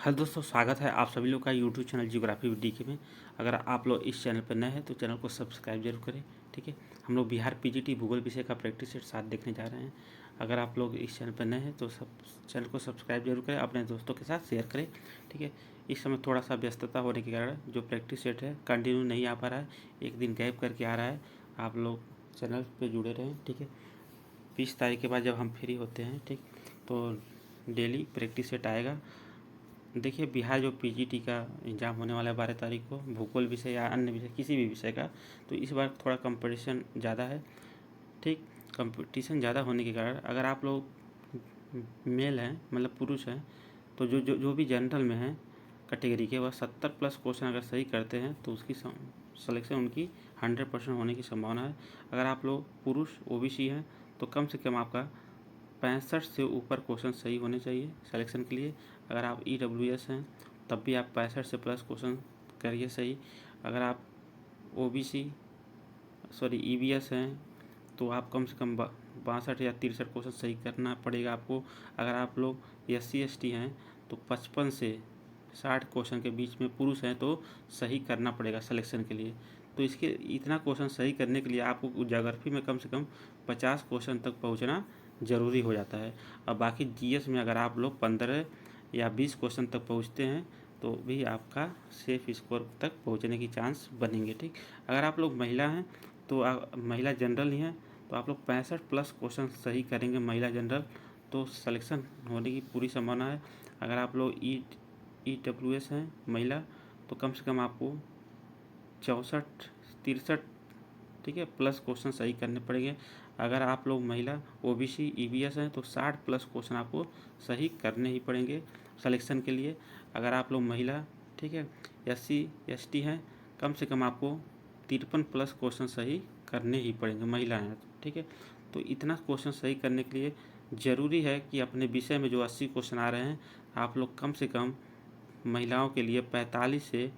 Hello दोस्तों, स्वागत है आप सभी लोग का YouTube channel geography with DK में। अगर आप लोग इस चैनल पर नए हैं तो चैनल को सब्सक्राइब जरूर करें। ठीक है, हम लोग बिहार पीजीटी भूगोल विषय का प्रैक्टिस सेट 7 देखने जा रहे हैं। अगर आप लोग इस चैनल पर नए हैं तो चैनल को सब्सक्राइब जरूर करें, अपने दोस्तों के साथ शेयर करें। ठीक है, इस समय थोड़ा सा व्यस्तता होने के कारण जो प्रैक्टिस सेट है कंटिन्यू नहीं आ पा रहा है, एक दिन गैप करके आ रहा है। आप लोग चैनल पर जुड़े रहें। ठीक है, 20 तारीख के बाद जब हम फ्री होते हैं, ठीक, तो डेली प्रैक्टिस सेट आएगा। देखिए, बिहार जो पीजीटी का एग्ज़ाम होने वाला है 12 तारीख को, भूगोल विषय या अन्य विषय किसी भी विषय का, तो इस बार थोड़ा कंपटीशन ज़्यादा है। ठीक, कंपटीशन ज़्यादा होने के कारण अगर आप लोग मेल हैं, मतलब पुरुष हैं, तो जो जो जो भी जनरल में हैं कैटेगरी के, वह 70+ क्वेश्चन अगर सही करते हैं तो उसकी सिलेक्शन उनकी 100% होने की संभावना है। अगर आप लोग पुरुष ओबीसी हैं तो कम से कम आपका 65 से ऊपर क्वेश्चन सही होने चाहिए सिलेक्शन के लिए। अगर आप ईडब्ल्यूएस हैं तब भी आप 65 से प्लस क्वेश्चन करिए सही। अगर आप ईवीएस हैं तो आप कम से कम 62 या 63 क्वेश्चन सही करना पड़ेगा आपको। अगर आप लोग SC ST हैं तो 55 से 60 क्वेश्चन के बीच में पुरुष हैं तो सही करना पड़ेगा सिलेक्शन के लिए। तो इसके इतना क्वेश्चन सही करने के लिए आपको ज्योग्राफी में कम से कम 50 क्वेश्चन तक पहुंचना ज़रूरी हो जाता है। और बाकी जीएस में अगर आप लोग 15 या 20 क्वेश्चन तक पहुंचते हैं तो भी आपका सेफ स्कोर तक पहुंचने की चांस बनेंगे। ठीक, अगर आप लोग महिला हैं तो महिला जनरल ही हैं तो आप लोग 65+ क्वेश्चन सही करेंगे महिला जनरल, तो सिलेक्शन होने की पूरी संभावना है। अगर आप लोग ईडब्ल्यूएस हैं महिला तो कम से कम आपको 64-63, ठीक है, प्लस क्वेश्चन सही करने पड़ेंगे। अगर आप लोग महिला ओबीसी ईवीएस हैं तो 60+ क्वेश्चन आपको सही करने ही पड़ेंगे सिलेक्शन के लिए। अगर आप लोग महिला, ठीक है, SC ST हैं, कम से कम आपको 53+ क्वेश्चन सही करने ही पड़ेंगे महिला हैं। ठीक है, तो इतना क्वेश्चन सही करने के लिए ज़रूरी है कि अपने विषय में जो 80 क्वेश्चन आ रहे हैं आप लोग कम से कम महिलाओं के लिए 45 से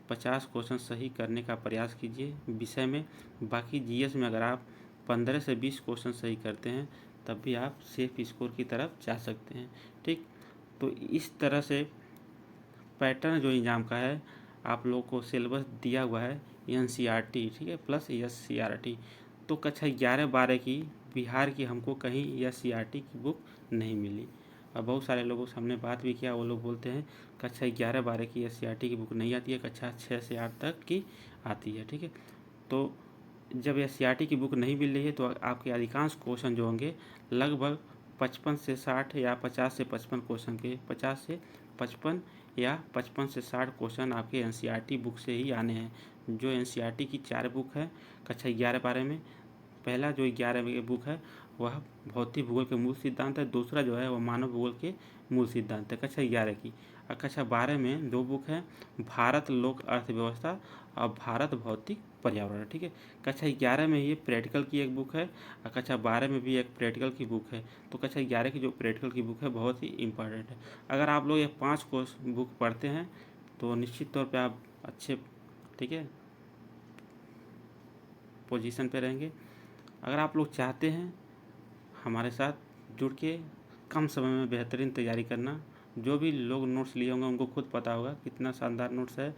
50 क्वेश्चन सही करने का प्रयास कीजिए विषय में। बाकी जीएस में अगर आप 15 से 20 क्वेश्चन सही करते हैं तब भी आप सेफ स्कोर की तरफ जा सकते हैं। ठीक, तो इस तरह से पैटर्न जो एग्ज़ाम का है आप लोगों को सिलेबस दिया हुआ है NCERT, ठीक है, प्लस SCERT। तो कक्षा 11-12 की बिहार की हमको कहीं SCERT की बुक नहीं मिली। और बहुत सारे लोगों से हमने बात भी किया, वो लोग बोलते हैं कक्षा 11-12 की SCERT की बुक नहीं आती है, कक्षा 6 से 8 तक की आती है। ठीक है, तो जब SCERT की बुक नहीं मिल रही है तो आपके अधिकांश क्वेश्चन जो होंगे लगभग 55 से 60 या 50 से 55 क्वेश्चन के 50 से 55 या 55 से 60 क्वेश्चन आपके NCERT बुक से ही आने हैं। जो NCERT की 4 बुक है कक्षा 11-12 में, पहला जो 11 की बुक है वह भौतिक भूगोल के मूल सिद्धांत है, दूसरा जो है वह मानव भूगोल के मूल सिद्धांत है कक्षा 11 की। और कक्षा 12 में 2 बुक हैं, भारत लोक अर्थव्यवस्था और भारत भौतिक पर्यावरण। ठीक है, कक्षा 11 में ये प्रैक्टिकल की एक बुक है और कक्षा 12 में भी एक प्रैक्टिकल की बुक है। तो कक्षा 11 की जो प्रैक्टिकल की बुक है बहुत ही इम्पॉर्टेंट है। अगर आप लोग ये 5 कोर्स बुक पढ़ते हैं तो निश्चित तौर पे आप अच्छे, ठीक है, पोजीशन पे रहेंगे। अगर आप लोग चाहते हैं हमारे साथ जुड़ के कम समय में बेहतरीन तैयारी करना, जो भी लोग नोट्स लिए होंगे उनको खुद पता होगा कितना शानदार नोट्स है।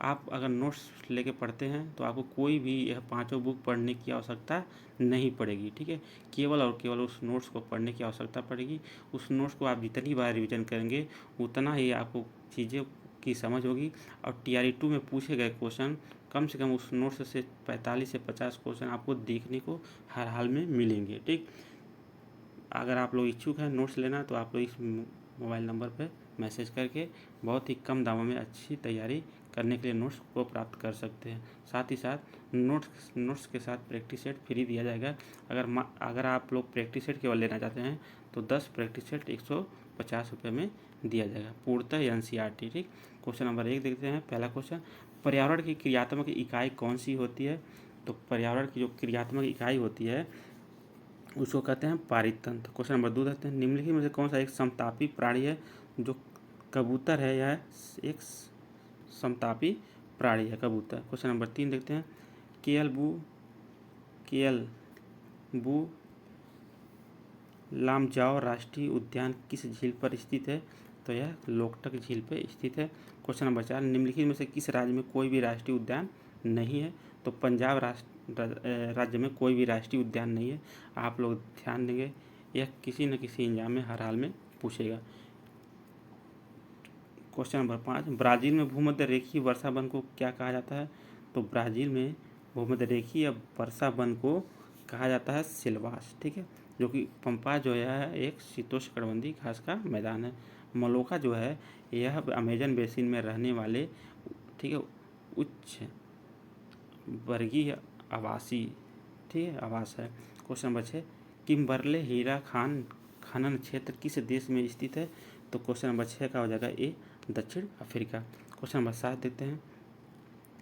आप अगर नोट्स लेके पढ़ते हैं तो आपको कोई भी यह 5 बुक पढ़ने की आवश्यकता नहीं पड़ेगी। ठीक है, केवल और केवल उस नोट्स को पढ़ने की आवश्यकता पड़ेगी। उस नोट्स को आप जितनी बार रिवीजन करेंगे उतना ही आपको चीज़ें की समझ होगी। और TRE 2 में पूछे गए क्वेश्चन कम से कम उस नोट्स से 45 से 50 क्वेश्चन आपको देखने को हर हाल में मिलेंगे। ठीक, अगर आप लोग इच्छुक हैं नोट्स लेना तो आप लोग इस मोबाइल नंबर पर मैसेज करके बहुत ही कम दामों में अच्छी तैयारी करने के लिए नोट्स को प्राप्त कर सकते हैं। साथ ही साथ नोट्स के साथ प्रैक्टिस सेट फ्री दिया जाएगा। अगर आप लोग प्रैक्टिस सेट केवल लेना चाहते हैं तो 10 प्रैक्टिस सेट 150 रुपये में दिया जाएगा, पूर्णतः NCERT। ठीक, क्वेश्चन नंबर 1 देखते हैं। पहला क्वेश्चन, पर्यावरण की क्रियात्मक इकाई कौन सी होती है? तो पर्यावरण की जो क्रियात्मक इकाई होती है उसको कहते हैं पारितंत्र। क्वेश्चन नंबर 2 देखते हैं। निम्नलिखित में से कौन सा एक समतापी प्राणी है? जो कबूतर है, यह एक समतापी प्राणी है, कबूतर। क्वेश्चन नंबर 3 देखते हैं। केएलबू लामजाओ राष्ट्रीय उद्यान किस झील पर स्थित है? तो यह लोकटक झील पे स्थित है। क्वेश्चन नंबर 4, निम्नलिखित में से किस राज्य में कोई भी राष्ट्रीय उद्यान नहीं है? तो पंजाब राज्य में कोई भी राष्ट्रीय उद्यान नहीं है। आप लोग ध्यान देंगे, यह किसी न किसी एग्जाम में हर हाल में पूछेगा। क्वेश्चन नंबर 5, ब्राज़ील में भूमध्य रेखीय वर्षा वन को क्या कहा जाता है? तो ब्राज़ील में भूमध्य रेखीय वर्षा वन को कहा जाता है सिल्वास, ठीक है, जो कि पंपा जो है एक शीतोष्णकटिबंधीय घास का मैदान है। मलोका जो है यह अमेजन बेसिन में रहने वाले, ठीक है, उच्च वर्गीय आवासी, ठीक है, आवास है। क्वेश्चन नंबर 6, किम्बरले हीरा खनन क्षेत्र किस देश में स्थित है? तो क्वेश्चन नंबर 6 का हो जाएगा ए, दक्षिण अफ्रीका। क्वेश्चन नंबर 7 देखते हैं।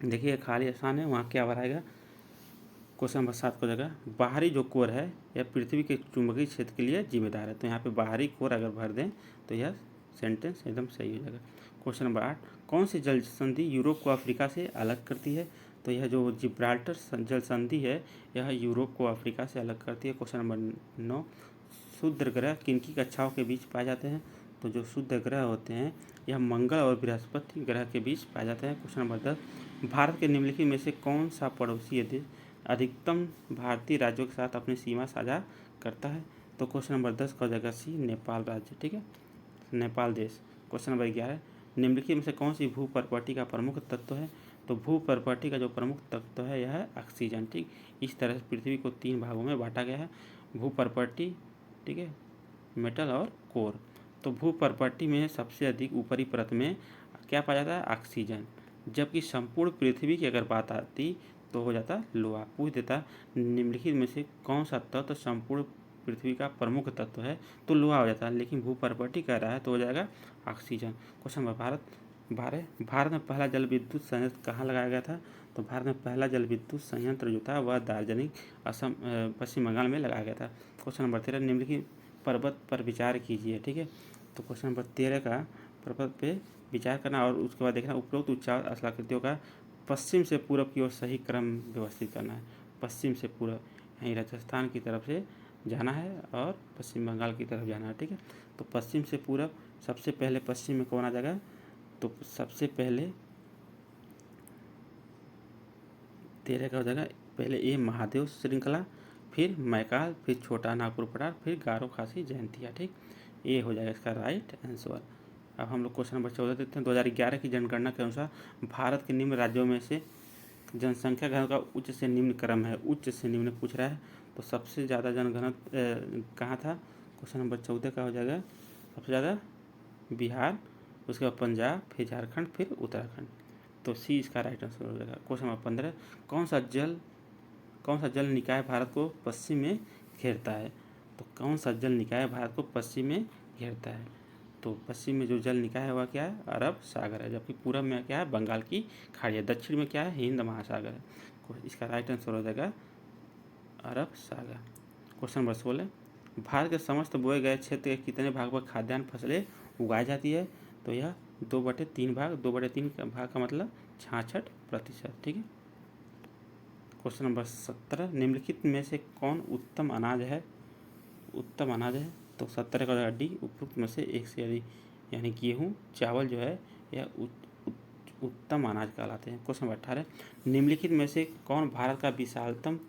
देखिए खाली आसान है, वहाँ क्या बनाएगा। क्वेश्चन नंबर 7 को जगह, बाहरी जो कोर है यह पृथ्वी के चुंबकीय क्षेत्र के लिए जिम्मेदार है। तो यहाँ पे बाहरी कोर अगर भर दें तो यह सेंटेंस एकदम सही हो जाएगा। क्वेश्चन नंबर 8, कौन सी जल संधि यूरोप को अफ्रीका से अलग करती है? तो यह जो जिब्राल्टर जल संधि है यह यूरोप को अफ्रीका से अलग करती है। क्वेश्चन नंबर 9, शुद्ध ग्रह किनकी कक्षाओं के बीच पाए जाते हैं? तो जो शुद्ध ग्रह होते हैं यह मंगल और बृहस्पति ग्रह के बीच पाए जाते हैं। क्वेश्चन नंबर 10, भारत के निम्नलिखित में से कौन सा पड़ोसी देश अधिकतम भारतीय राज्यों के साथ अपनी सीमा साझा करता है? तो क्वेश्चन नंबर 10 का हो जाएगा सी, नेपाल राज्य, ठीक है, नेपाल देश। क्वेश्चन नंबर 11, निम्नलिखित में से कौन सी भू प्रॉपर्टी का प्रमुख तत्व है? तो भू प्रॉपर्टी का जो प्रमुख तत्व है यह है ऑक्सीजन, ठीक। इस तरह से पृथ्वी को 3 भागों में बांटा गया है, भू प्रॉपर्टी, ठीक है, मेटल और कोर। तो भू प्रॉपर्टी में सबसे अधिक ऊपरी परत में क्या पाया जाता है? ऑक्सीजन। जबकि संपूर्ण पृथ्वी की अगर बात आती तो हो जाता लोहा। पूछ देता निम्नलिखित में से कौन सा तत्व संपूर्ण पृथ्वी का प्रमुख तत्व है? तो लोहा हो जाता है, लेकिन भू प्रॉपर्टी कह रहा है तो हो जाएगा ऑक्सीजन। क्वेश्चन नंबर 12, भारत में पहला जल विद्युत संयंत्र कहाँ लगाया गया था? तो भारत में पहला जल विद्युत संयंत्र जो था वह दार्जिलिंग असम पश्चिम बंगाल में लगाया गया था। क्वेश्चन नंबर 13, निम्नलिखित पर्वत पर विचार कीजिए, ठीक है। तो क्वेश्चन नंबर 13 का पर्वत पे विचार करना और उसके बाद देखना उपरोक्त उच्चार असलाकृतियों का पश्चिम से पूरब की ओर सही क्रम व्यवस्थित करना है। पश्चिम से पूरब, यहीं राजस्थान की तरफ से जाना है और पश्चिम बंगाल की तरफ जाना है, ठीक है। तो पश्चिम से पूरब, सबसे पहले पश्चिम में कौन आ जाएगा? तो सबसे पहले 13 का हो जाएगा, पहले ए महादेव श्रृंखला, फिर मैकाल, फिर छोटा नागपुर पठार, फिर गारो खासी जयंतिया, ठीक। ये हो जाएगा इसका राइट आंसर। अब हम लोग क्वेश्चन नंबर 14 देखते हैं। 2011 की जनगणना के अनुसार भारत के निम्न राज्यों में से जनसंख्या घनत्व का उच्च से निम्न क्रम है। उच्च से निम्न पूछ रहा है, तो सबसे ज़्यादा जनघनत्व कहाँ था? क्वेश्चन नंबर 14 का हो जाएगा सबसे ज़्यादा बिहार, उसके बाद पंजाब, फिर झारखंड, फिर उत्तराखंड। तो सी इसका राइट आंसर हो जाएगा। क्वेश्चन नंबर 15, कौन सा जल निकाय भारत को पश्चिम में घेरता है? तो कौन सा जल निकाय भारत को पश्चिम में घेरता है? तो पश्चिम में जो जल निकाय है वह क्या है? अरब सागर है। जबकि पूरब में क्या है? बंगाल की खाड़ी है। दक्षिण में क्या है? हिंद महासागर है। इसका राइट आंसर हो जाएगा अरब सागर। क्वेश्चन नंबर 16, भारत के समस्त बोए गए क्षेत्र के कितने भाग पर खाद्यान्न फसलें उगाई जाती है? तो यह 2/3 भाग। 2/3 भाग का मतलब 66%, ठीक है। क्वेश्चन नंबर 17, निम्नलिखित में से कौन उत्तम अनाज है? तो 17 का डी, उपरोक्त में से एक से अधिक, यानी गेहूँ, चावल जो है यह उत्तम अनाज कहलाते हैं। क्वेश्चन नंबर 18, निम्नलिखित में से कौन भारत का विशालतम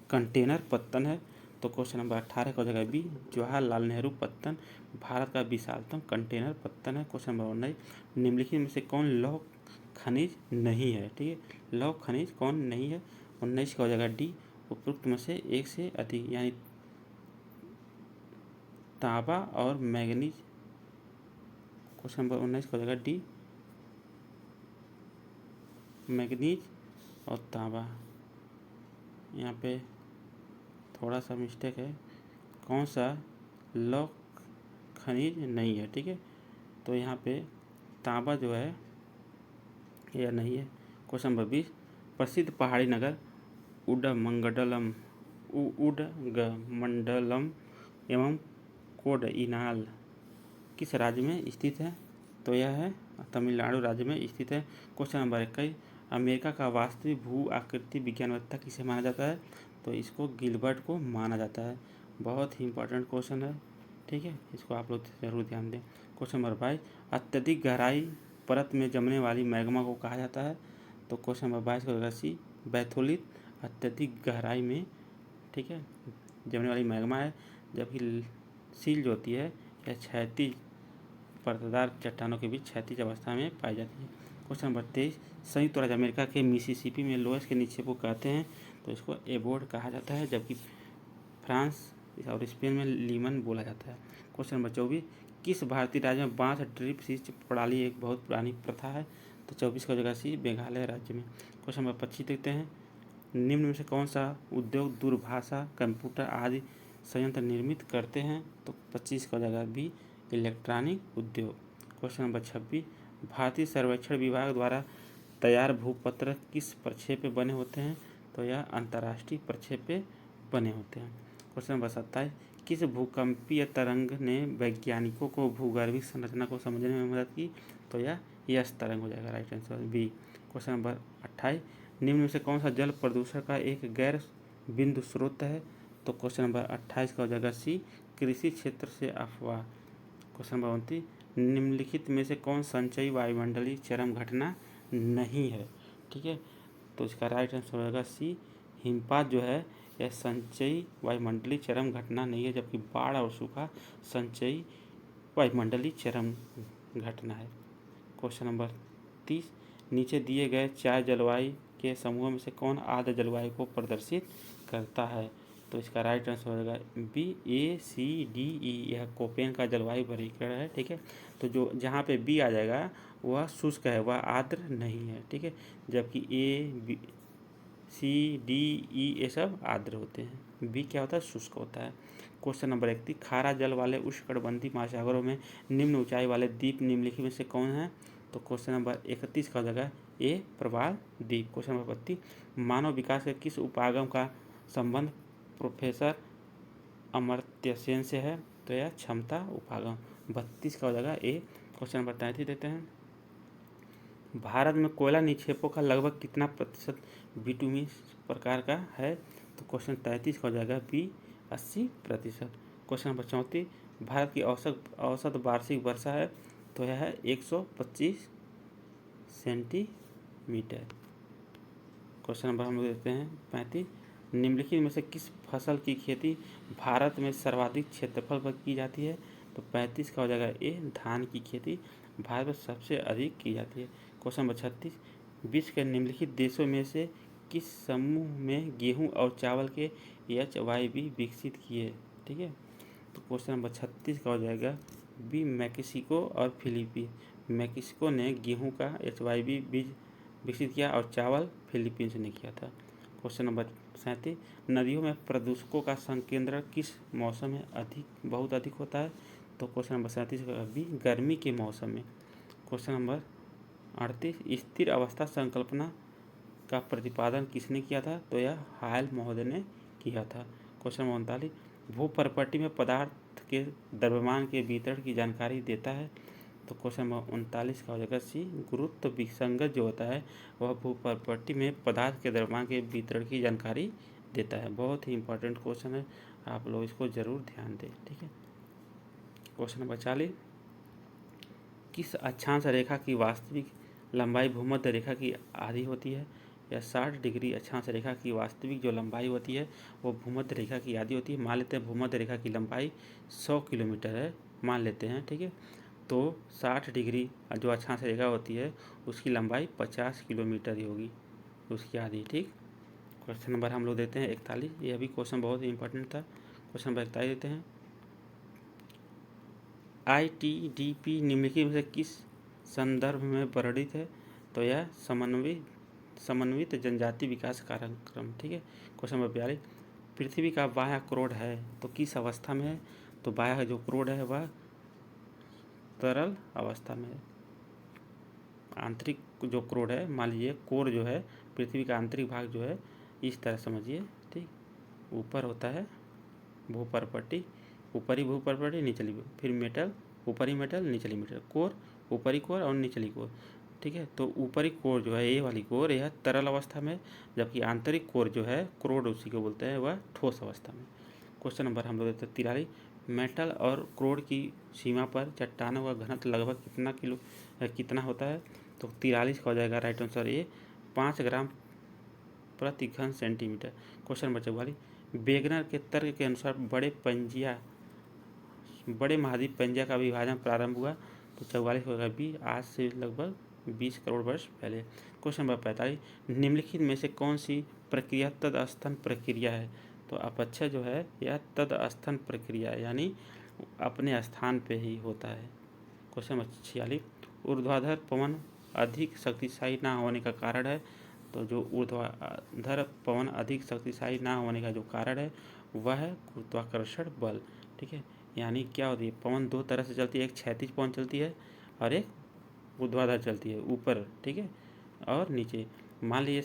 कंटेनर पत्तन है? तो क्वेश्चन नंबर 18 का जगह बी, जवाहरलाल नेहरू पत्तन भारत का विशालतम कंटेनर पत्तन है। क्वेश्चन नंबर 19, निम्नलिखित में से कौन लौह खनिज नहीं है? ठीक है, लौह खनिज कौन नहीं है? 19 का हो जाएगा डी, उपरोक्त में से एक से अधिक, यानी तांबा और मैग्नीज। क्वेश्चन नंबर 19 का हो जाएगा डी, मैग्नीज और तांबा। यहाँ पे थोड़ा सा मिस्टेक है, कौन सा लौह खनिज नहीं है, ठीक है। तो यहाँ पे तांबा जो है यह नहीं है। क्वेश्चन नंबर 20, प्रसिद्ध पहाड़ी नगर उडगमंडलम एवं कोडइनाल किस राज्य में स्थित है? तो यह है तमिलनाडु राज्य में स्थित है। क्वेश्चन नंबर 21, अमेरिका का वास्तविक भू आकृति विज्ञानवेत्ता किसे माना जाता है? तो इसको गिलबर्ट को माना जाता है। बहुत ही इंपॉर्टेंट क्वेश्चन है, ठीक है, इसको आप लोग ज़रूर ध्यान दें। क्वेश्चन नंबर 22, अत्यधिक गहराई परत में जमने वाली मैग्मा को कहा जाता है। तो क्वेश्चन नंबर 22 का होगा सी, बैथोलिट। अत्यधिक गहराई में, ठीक है, जमने वाली मैग्मा है, जबकि सील जो होती है यह क्षैतिज परतदार चट्टानों के बीच क्षैतिज अवस्था में पाई जाती है। क्वेश्चन नंबर 23, संयुक्त राज्य अमेरिका के मिसिसिपी में लोएस के निक्षेप को कहते हैं। तो इसको एबोर्ड कहा जाता है, जबकि फ्रांस और स्पेन में लीमन बोला जाता है। क्वेश्चन नंबर 24, किस भारतीय राज्य में बांस ड्रिप सिंचाई प्रणाली एक बहुत पुरानी प्रथा है। तो 24 का जगह सी, मेघालय राज्य में। क्वेश्चन नंबर 25 देखते हैं, निम्न में से कौन सा उद्योग दूरभाषा कंप्यूटर आदि संयंत्र निर्मित करते हैं। तो 25 का जगह बी, इलेक्ट्रॉनिक उद्योग। क्वेश्चन नंबर 26, भारतीय सर्वेक्षण विभाग द्वारा तैयार भूपत्र किस प्रक्षेप पे बने होते हैं। तो यह अंतर्राष्ट्रीय प्रक्षेप पे बने होते हैं। क्वेश्चन नंबर 27, किस भूकंपीय तरंग ने वैज्ञानिकों को भूगर्भीय संरचना को समझने में मदद की। तो यह यस तरंग हो जाएगा, right answer B. Question number 28, निम्न में से कौन सा जल प्रदूषण का एक गैर बिंदु स्रोत है। तो क्वेश्चन नंबर 28 का हो जाएगा सी, कृषि क्षेत्र से अफवाह। क्वेश्चन नंबर 29, निम्नलिखित में से कौन संचयी वायुमंडलीय चरम घटना नहीं है। ठीक है, तो इसका राइट आंसर हो जाएगा सी, हिमपात जो है यह संचयी वायुमंडलीय चरम घटना नहीं है, जबकि बाढ़ और सूखा संचयी वायुमंडलीय चरम घटना है। क्वेश्चन नंबर 30, नीचे दिए गए 4 जलवायु के समूहों में से कौन आर्द्र जलवायु को प्रदर्शित करता है। तो इसका राइट आंसर हो जाएगा बी, ए सी डी ई। यह कोपेन का जलवायु वर्गीकरण है। ठीक है, तो जो जहाँ पे बी आ जाएगा वह शुष्क है, वह आर्द्र नहीं है। ठीक है, जबकि A B C D E ये सब आर्द्र होते हैं, बी क्या होता है, शुष्क होता है। क्वेश्चन नंबर 31, खारा जल वाले उष्णकटिबंधीय महासागरों में निम्न ऊंचाई वाले द्वीप निम्नलिखित में से कौन है। तो क्वेश्चन नंबर 31 का जगह ए, प्रवाल द्वीप। क्वेश्चन नंबर 32, मानव विकास के किस उपागम का संबंध प्रोफेसर अमर्त्य सेन से है। तो यह क्षमता उपागम। 32 का जगह ए। क्वेश्चन नंबर 33 देते हैं, भारत में कोयला निक्षेपों का लगभग कितना प्रतिशत बिटुमिनस प्रकार का है। तो क्वेश्चन 33 का हो जाएगा बी, 80%। क्वेश्चन नंबर 34, भारत की औसत वार्षिक वर्षा है। तो यह है 125 सेंटीमीटर। क्वेश्चन नंबर हम लोग देते हैं 35, निम्नलिखित में से किस फसल की खेती भारत में सर्वाधिक क्षेत्रफल पर की जाती है। तो 35 का हो जाएगा ए, धान की खेती भारत में सबसे अधिक की जाती है। क्वेश्चन नंबर 36, विश्व के निम्नलिखित देशों में से किस समूह में गेहूं और चावल के HYV विकसित किए। ठीक है, तो क्वेश्चन नंबर 36 का हो जाएगा बी, मैक्सिको और फिलीपीन। मैक्सिको ने गेहूं का HYV बीज विकसित किया और चावल फिलीपींस ने किया था। क्वेश्चन नंबर 37, नदियों में प्रदूषकों का संकेंद्रण किस मौसम में बहुत अधिक होता है। तो क्वेश्चन नंबर 37 का बी, गर्मी के मौसम में। क्वेश्चन नंबर 38, स्थिर अवस्था संकल्पना का प्रतिपादन किसने किया था। तो यह हायल महोदय ने किया था। क्वेश्चन नंबर 39, भूप्रपट्टी में पदार्थ के द्रव्यमान के वितरण की जानकारी देता है। तो क्वेश्चन नंबर 39 का हो जाएगा सी, गुरुत्व विसंगत जो होता है वह भूप्रपट्टी में पदार्थ के द्रव्यमान के वितरण की जानकारी देता है। बहुत ही इंपॉर्टेंट क्वेश्चन है, आप लोग इसको जरूर ध्यान दें। ठीक है, क्वेश्चन नंबर 40, किस अक्षांश रेखा की वास्तविक लंबाई भूमध्य रेखा की आधी होती है। या 60 डिग्री अक्षांश रेखा की वास्तविक जो लंबाई होती है वो भूमध्य रेखा की आधी होती है। मान लेते हैं भूमध्य रेखा की लंबाई 100 किलोमीटर है, मान लेते हैं। ठीक है, तो 60 डिग्री जो अक्षांश रेखा होती है उसकी लंबाई 50 किलोमीटर ही होगी, उसकी आधी। ठीक, क्वेश्चन नंबर हम लोग देते हैं 41, यह भी क्वेश्चन बहुत ही इंपॉर्टेंट था। क्वेश्चन नंबर 41 देते हैं, ITDP निम्नलिखित में से किस संदर्भ में वर्णित है। तो यह समन्वित जनजाति विकास कार्यक्रम। ठीक है, क्वेश्चन नंबर 42, पृथ्वी का बाह्य क्रोड है तो किस अवस्था में है। तो बाह्य जो क्रोड है वह तरल अवस्था में है। आंतरिक जो क्रोड है, मान लीजिए कोर जो है पृथ्वी का आंतरिक भाग जो है इस तरह समझिए। ठीक, ऊपर होता है भूप्रपट्टी, ऊपरी भूप्रपट्टी निचली, फिर मेटल, ऊपरी मेटल निचली मेटल, कोर, ऊपरी कोर और निचली कोर। ठीक है, तो ऊपरी कोर जो है ये वाली कोर यह तरल अवस्था में, जबकि आंतरिक कोर जो है क्रोड उसी को बोलते हैं वह ठोस अवस्था में। क्वेश्चन नंबर हम लोग देते हैं 43, मेटल और क्रोड की सीमा पर चट्टानों का घनत्व लगभग कितना होता है? तो 43 का हो जाएगा राइट आंसर ए, 5 ग्राम प्रति घन सेंटीमीटर। क्वेश्चन नंबर 44, वेगनर के तर्क के अनुसार बड़े महाद्वीप पंजिया का विभाजन प्रारंभ हुआ? तो 44 होगा बी, आज से लगभग 20 करोड़ वर्ष पहले। क्वेश्चन नंबर 45, निम्नलिखित में से कौन सी प्रक्रिया तदस्थन प्रक्रिया है? तो अपक्षय जो है यह तदस्थन प्रक्रिया यानी अपने स्थान पे ही होता है। क्वेश्चन नंबर 46, ऊर्ध्वाधर पवन अधिक शक्तिशाली ना होने का कारण है? तो जो ऊर्ध्वाधर पवन अधिक शक्तिशाली ना होने का जो कारण है वह है गुरुत्वाकर्षण बल। ठीक है, यानी क्या होती है, पवन दो तरह से चलती है, एक क्षैतिज पवन चलती है और एक ऊर्ध्वाधर चलती है, ऊपर, ठीक है, और नीचे। मान लीजिए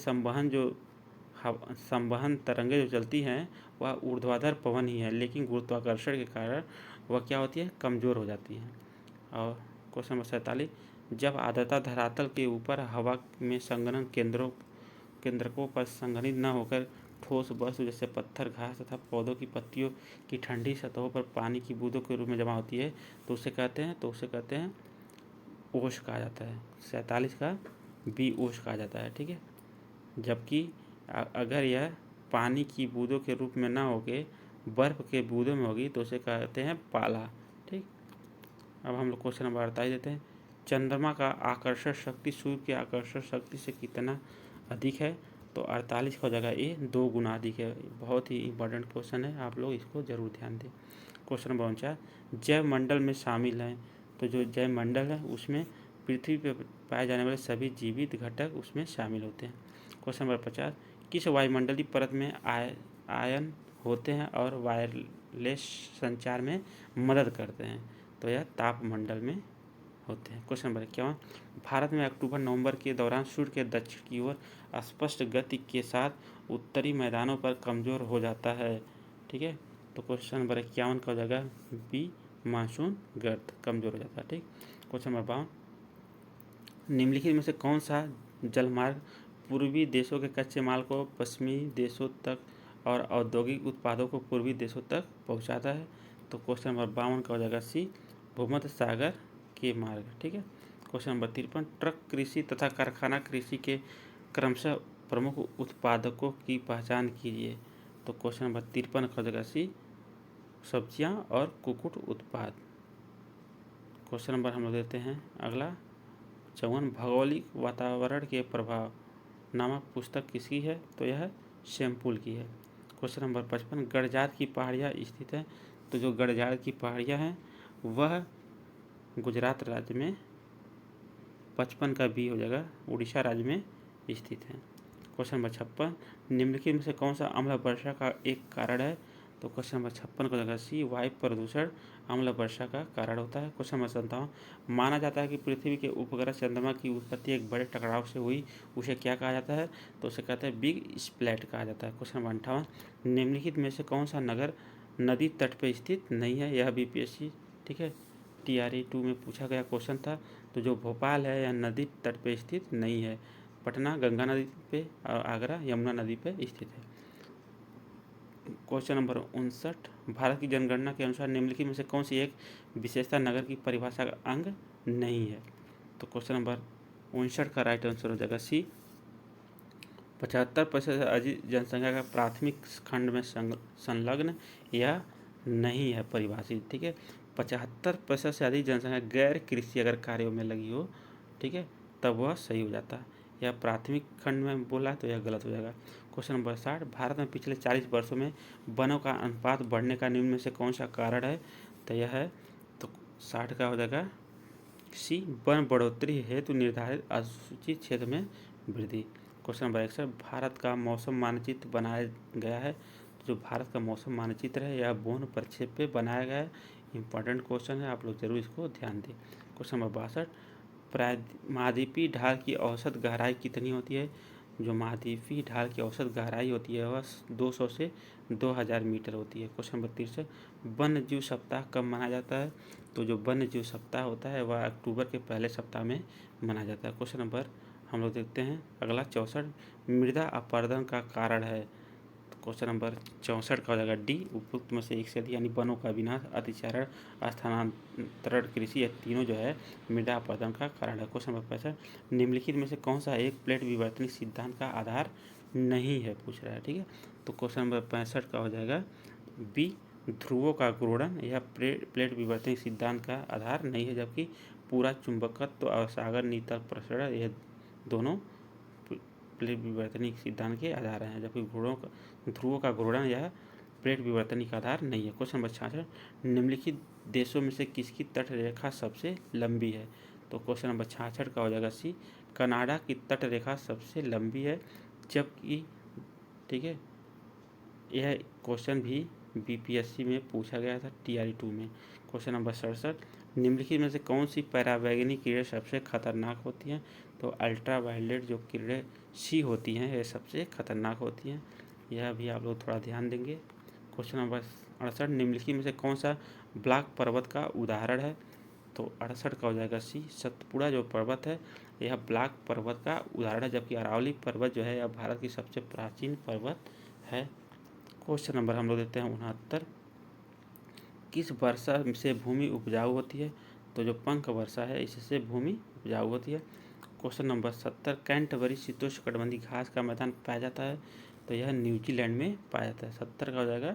संवहन तरंगें जो चलती हैं वह ऊर्ध्वाधर पवन ही है, लेकिन गुरुत्वाकर्षण के कारण वह क्या होती है, कमज़ोर हो जाती हैं। और क्वेश्चन नंबर 47, जब आर्द्रता धरातल के ऊपर हवा में संघनन केंद्रकों पर संघनित न होकर ठोस वस्तु जैसे पत्थर, घास तथा पौधों की पत्तियों की ठंडी सतहों पर पानी की बूंदों के रूप में जमा होती है तो उसे कहते हैं ओश कहा जाता है। 47 का बी ओश कहा जाता है। ठीक है, जबकि अगर यह पानी की बूंदों के रूप में ना होके बर्फ़ के बूंदों में होगी तो उसे कहते हैं पाला। ठीक, अब हम लोग क्वेश्चन नंबर 48 देते हैं, चंद्रमा का आकर्षण शक्ति सूर्य की आकर्षण शक्ति से कितना अधिक है? तो 48 का हो जाएगा ए, 2 गुना अधिक है। बहुत ही इंपॉर्टेंट क्वेश्चन है, आप लोग इसको जरूर ध्यान दें। क्वेश्चन नंबर 49, जैव मंडल में शामिल हैं? तो जो जैव मंडल है उसमें पृथ्वी पर पाए जाने वाले सभी जीवित घटक उसमें शामिल होते हैं। क्वेश्चन नंबर 50, किस वायुमंडलीय परत में आयन होते हैं और वायरलेस संचार में मदद करते हैं? तो यह तापमंडल में होते हैं। क्वेश्चन नंबर 51, भारत में अक्टूबर नवंबर के दौरान सूर्य के दक्षिण की ओर स्पष्ट गति के साथ उत्तरी मैदानों पर कमज़ोर हो जाता है। ठीक है, तो क्वेश्चन नंबर 51 का हो जाएगा बी, मानसून गर्त, कमज़ोर हो जाता है। ठीक, क्वेश्चन नंबर 52, निम्नलिखित में से कौन सा जलमार्ग पूर्वी देशों के कच्चे माल को पश्चिमी देशों तक और औद्योगिक उत्पादों को पूर्वी देशों तक पहुंचाता है? तो क्वेश्चन नंबर 52 का हो जाएगा सी, भूमध्य सागर के मार्ग। ठीक है, क्वेश्चन नंबर 53, ट्रक कृषि तथा कारखाना कृषि के क्रमशः प्रमुख उत्पादकों की पहचान कीजिए। तो क्वेश्चन नंबर 53 का हो जाएगा सी, सब्जियां और कुक्कुट उत्पाद। क्वेश्चन नंबर हम लोग देते हैं अगला 54, भौगोलिक वातावरण के प्रभाव नामक पुस्तक किसकी है? तो यह शैम्पूल की है। क्वेश्चन नंबर 55, गडजात की पहाड़ियाँ स्थित हैं? तो जो गडजात की पहाड़ियाँ हैं वह गुजरात राज्य में, 55 का बी हो जाएगा, उड़ीसा राज्य में स्थित है। क्वेश्चन नंबर 56, निम्नलिखित में से कौन सा अम्ल वर्षा का एक कारण है? तो क्वेश्चन नंबर 56 का जगह सी, वायु प्रदूषण अम्ल वर्षा का कारण होता है। क्वेश्चन नंबर 57, माना जाता है कि पृथ्वी के उपग्रह चंद्रमा की उत्पत्ति एक बड़े टकराव से हुई, उसे क्या कहा जाता है? तो उसे कहते हैं बिग स्प्लैट कहा जाता है। क्वेश्चन नंबर 58, निम्नलिखित में से कौन सा नगर नदी तट पर स्थित नहीं है? यह बीपीएससी, ठीक है, TRE 2 में पूछा गया क्वेश्चन था। तो जो भोपाल है यह नदी तट पे स्थित नहीं है, पटना गंगा नदी पे और आगरा यमुना नदी पे स्थित है। क्वेश्चन नंबर 59, भारत की जनगणना के अनुसार निम्नलिखित में से कौन सी एक विशेषता नगर की परिभाषा का अंग नहीं है? तो क्वेश्चन नंबर 59 का राइट आंसर हो जाएगा सी, 75% से अधिक जनसंख्या का प्राथमिक खंड में संलग्न या नहीं है परिभाषित। ठीक है, 75% से अधिक जनसंख्या गैर कृषि अगर कार्यों में लगी हो, ठीक है, तब वह सही हो जाता है। यह प्राथमिक खंड में बोला तो यह गलत हो जाएगा। क्वेश्चन नंबर 60, भारत में पिछले 40 वर्षों में वनों का अनुपात बढ़ने का निम्न में से कौन सा कारण है? तो यह है, तो 60 का हो जाएगा सी, वन बढ़ोतरी हेतु निर्धारित अनुसूचित क्षेत्र में वृद्धि। क्वेश्चन नंबर 61, भारत का मौसम मानचित्र बनाया गया है? जो भारत का मौसम मानचित्र है यह बोन प्रक्षेप पे बनाया गया है। इंपॉर्टेंट क्वेश्चन है, आप लोग जरूर इसको ध्यान दें। क्वेश्चन नंबर 62, महाद्वीपीय ढाल की औसत गहराई कितनी होती है? जो महाद्वीपीय ढाल की औसत गहराई होती है वह 200 से 2000 मीटर होती है। क्वेश्चन नंबर 63, वन्य जीव सप्ताह कब मनाया जाता है? तो जो वन्य जीव सप्ताह होता है वह अक्टूबर के पहले सप्ताह में मनाया जाता है। क्वेश्चन नंबर हम लोग देखते हैं अगला 64, मृदा अपरदन का कारण है? क्वेश्चन नंबर 64 का हो जाएगा डी, उपयुक्त में से एक से अधिक यानी वनों का विनाश, अतिचारण, स्थानांतरण, कृषि, ये तीनों जो है मृदा अपरदन का कारण है। क्वेश्चन नंबर 65, निम्नलिखित में से कौन सा एक प्लेट विवर्तनिक सिद्धांत का आधार नहीं है, पूछ रहा है। ठीक है, तो क्वेश्चन नंबर 65 का हो जाएगा बी, ध्रुवों का घूर्णन यह प्लेट विवर्तनिक सिद्धांत का आधार नहीं है, जबकि पूरा चुंबकत्व और सागर नीतल प्रसरण यह दोनों प्लेट विवर्तनिक सिद्धांत के आधार हैं, जबकि ध्रुवों का घूर्णन यह प्लेट विवर्तनिक का आधार नहीं है। क्वेश्चन नंबर 66, निम्नलिखित देशों में से किसकी तट रेखा सबसे लंबी है, तो क्वेश्चन नंबर 66 का हो जाएगा सी, कनाडा की तट रेखा सबसे लंबी है, जबकि ठीक है यह क्वेश्चन भी बीपीएससी में पूछा गया था TRE 2 में। क्वेश्चन नंबर 67, निम्नलिखित में से कौन सी परावैंगनी किरणें सबसे खतरनाक होती हैं, तो अल्ट्रावायलेट जो किरणें सी होती हैं ये सबसे खतरनाक होती हैं, यह भी आप लोग थोड़ा ध्यान देंगे। क्वेश्चन नंबर 68, निम्नलिखित में से कौन सा ब्लैक पर्वत का उदाहरण है, तो 68 का हो जाएगा सी, सतपुड़ा जो पर्वत है यह ब्लैक पर्वत का उदाहरण है, जबकि अरावली पर्वत जो है यह भारत की सबसे प्राचीन पर्वत है। क्वेश्चन नंबर हम लोग देते हैं 69, किस वर्षा से भूमि उपजाऊ होती है, तो जो पंख वर्षा है इससे भूमि उपजाऊ होती है। क्वेश्चन नंबर 70, कैंटरबरी शीतोष्णकटिबंधीय घास का मैदान पाया जाता है, तो यह न्यूजीलैंड में पाया जाता है। 70 का हो जाएगा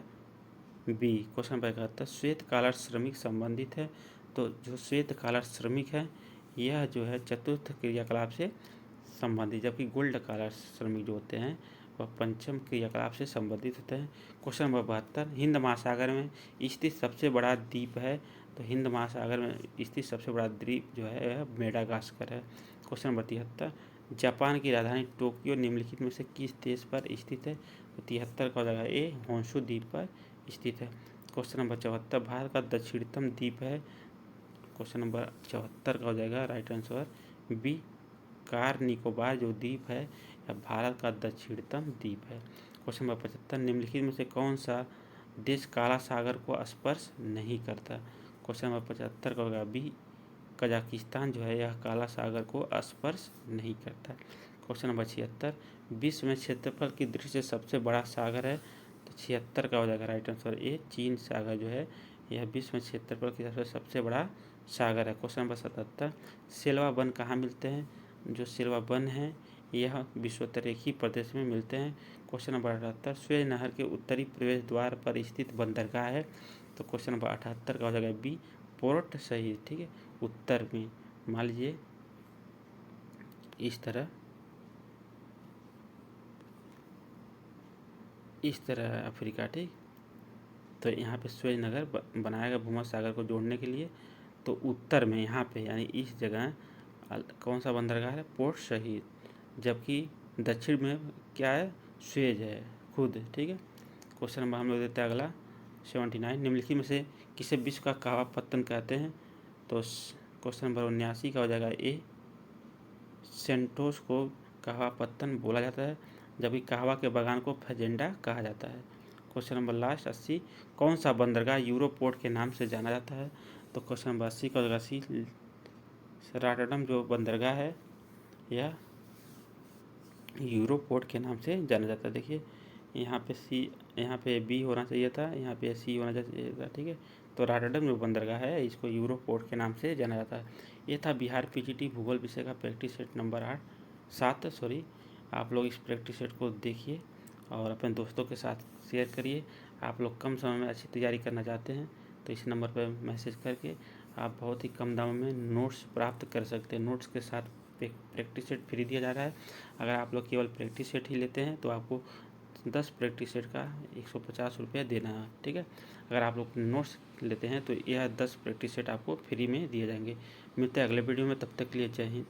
बी। क्वेश्चन नंबर 71, श्वेत कॉलर श्रमिक संबंधित है, तो जो श्वेत कॉलर श्रमिक है यह जो है चतुर्थ क्रियाकलाप से संबंधित, जबकि गोल्ड कॉलर श्रमिक जो होते हैं वह पंचम क्रियाकलाप से संबंधित होते हैं। क्वेश्चन नंबर 72, हिंद महासागर में स्थित सबसे बड़ा द्वीप है, तो हिंद महासागर में स्थित सबसे बड़ा द्वीप जो है यह मेडागास्कर है। क्वेश्चन नंबर 73, जापान की राजधानी टोक्यो निम्नलिखित में से किस देश पर स्थित है, तो 73 का हो जाएगा ए, होंशु द्वीप पर स्थित है। क्वेश्चन नंबर 74, भारत का दक्षिणतम द्वीप है, क्वेश्चन नंबर 74 का हो जाएगा right answer B, Car Nicobar जो द्वीप है यह भारत का दक्षिणतम द्वीप है। क्वेश्चन नंबर 75, निम्नलिखित में से कौन सा देश काला सागर को स्पर्श नहीं करता, क्वेश्चन नंबर 75 का होगा बी, कजाकिस्तान जो है यह काला सागर को स्पर्श नहीं करता। क्वेश्चन नंबर 76, विश्व में क्षेत्रफल की दृष्टि से सबसे बड़ा सागर है, तो 76 का हो जाएगा राइट आंसर ए, चीन सागर जो है यह विश्व में क्षेत्रफल की दृष्टि से सबसे बड़ा सागर है। क्वेश्चन नंबर 77, सेलवा वन कहाँ मिलते हैं, जो सेलवा वन है यह विषुवतरेखीय प्रदेश में मिलते हैं। क्वेश्चन नंबर 78, सुएज नहर के उत्तरी प्रवेश द्वार पर स्थित बंदरगाह है, तो क्वेश्चन नंबर 78 का हो जाएगा बी, पोर्ट सही। ठीक है, उत्तर में मान लीजिए इस तरह अफ्रीका, ठीक, तो यहाँ पे सुएज नहर बनाया गया भूमध्य सागर को जोड़ने के लिए, तो उत्तर में यहाँ पे यानी इस जगह कौन सा बंदरगाह है, पोर्ट शहीद, जबकि दक्षिण में क्या है, सुएज है खुद। ठीक है, क्वेश्चन नंबर हम लोग देते हैं अगला 79, निम्नलिखित में से किसे विश्व का कहवा पत्तन कहते हैं, तो क्वेश्चन नंबर 79 का हो जाएगा ए, सेंटोस को कहवा पत्तन बोला जाता है, जबकि कहवा के बागान को फजेंडा कहा जाता है। क्वेश्चन नंबर लास्ट 80, कौन सा बंदरगाह यूरोपोर्ट के नाम से जाना जाता है, तो क्वेश्चन नंबर 80 का हो जाएगा सी, रॉटरडम जो बंदरगाह है यह यूरोपोर्ट के नाम से जाना जाता है। देखिए यहाँ पे सी, यहाँ पे बी होना चाहिए था, यहाँ पे सी होना चाहिए था। ठीक है, तो रॉटरडम जो बंदरगाह है इसको यूरोपोर्ट के नाम से जाना जाता है। ये था बिहार पीजीटी भूगोल विषय का प्रैक्टिस सेट नंबर 7। आप लोग इस प्रैक्टिस सेट को देखिए और अपने दोस्तों के साथ शेयर करिए। आप लोग कम समय में अच्छी तैयारी करना चाहते हैं तो इस नंबर पर मैसेज करके आप बहुत ही कम दामों में नोट्स प्राप्त कर सकते हैं। नोट्स के साथ प्रैक्टिस सेट फ्री दिया जा रहा है। अगर आप लोग केवल प्रैक्टिस सेट ही लेते हैं तो आपको 10 प्रैक्टिस सेट का 150 रुपया देना है। ठीक है, अगर आप लोग नोट्स लेते हैं तो यह 10 प्रैक्टिस सेट आपको फ्री में दिए जाएंगे। मिलते हैं अगले वीडियो में, तब तक के लिए जय हिंद।